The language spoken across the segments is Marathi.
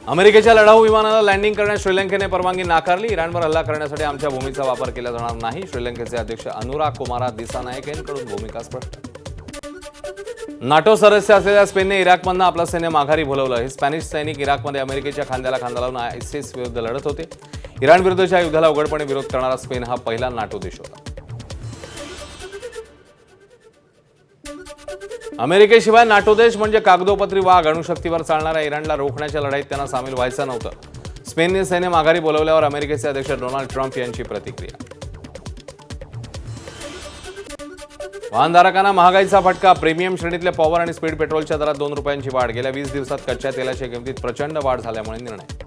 अमेरिकेच्या लढाऊ विमानाला लँडिंग करण्यास श्रीलंकेने परवानगी नाकारली। इराणवर हल्ला करण्यासाठी आमच्या भूमीचा वापर केला जाणार नाही। श्रीलंकेचे अध्यक्ष अनुराग कुमारा दिसानायके यांच्याकडून भूमिका स्पष्ट। नाटो सदस्य असलेल्या स्पेनने इराकमधून आपलं सैन्य माघारी बोलवलं। हे स्पॅनिश सैनिक इराकमध्ये अमेरिकेच्या खांद्याला खांदा लावून आयसिस विरुद्ध लढत होते। इराण विरुद्धच्या युद्धाला उघडपणे विरोध करणारा स्पेन हा पहिला नाटो देश होता। अमेरिकेशिवाय नाटो देश म्हणजे कागदोपत्री वाघ। अणुशक्तीवर चालणाऱ्या इराणला रोखण्याच्या लढाईत त्यांना सामील व्हायचं नव्हतं। स्पेनने सैन्य माघारी बोलवल्यावर अमेरिकेचे अध्यक्ष डोनाल्ड ट्रम्प यांची प्रतिक्रिया। वाहनधारकांना महागाईचा फटका। प्रीमियम श्रेणीतल्या पॉवर आणि स्पीड पेट्रोलच्या दरात 2 रुपयांची वाढ। गेल्या 20 दिवसात कच्च्या तेलाच्या किमतीत प्रचंड वाढ झाल्यामुळे निर्णय।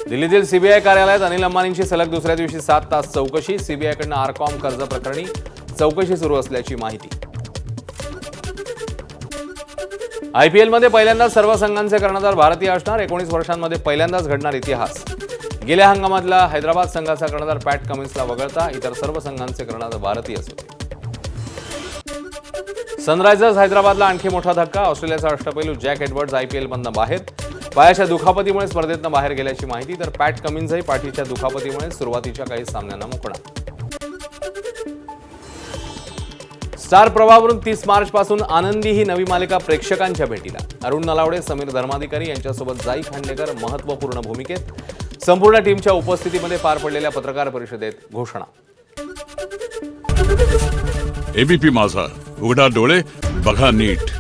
दिल्लीतील सीबीआय कार्यालयात अनिल अंबानींची सलग दुसऱ्या दिवशी 7 तास चौकशी। सीबीआयकडून आरकॉम कर्ज प्रकरणी चौकशी सुरू असल्याची माहिती। आयपीएलमध्ये पहिल्यांदाच सर्व संघांचे कर्णधार भारतीय असणार। 19 वर्षांमध्ये पहिल्यांदाच घडणार इतिहास। गेल्या हंगामातला हैदराबाद संघाचा कर्णधार पॅट कमिन्सला वगळता इतर सर्व संघांचे कर्णधार भारतीयच होते। सनरायझर्स हैदराबादला आणखी मोठा धक्का। ऑस्ट्रेलियाचा अष्टपैलू जॅक एडवर्ड्स आयपीएलमधून बाहेर। पायाच्या दुखापतीमुळे स्पर्धेतून बाहेर गेल्याची माहिती। तर पॅट कमिन्सही पाठीच्या दुखापतीमुळे सुरुवातीच्या काही सामन्यांना मुकणार। स्टार प्रवाहावरून 30 मार्च पासून आनंदी ही नवी मालिका प्रेक्षकांच्या भेटीला। अरुण नलावडे, समीर धर्माधिकारी यांच्यासोबत जाई खांडेकर महत्त्वपूर्ण भूमिकेत। संपूर्ण टीमच्या उपस्थितीमध्ये पार पडलेल्या पत्रकार परिषदेत घोषणा। एबीपी माझा, उघडा डोळे बघा नीट।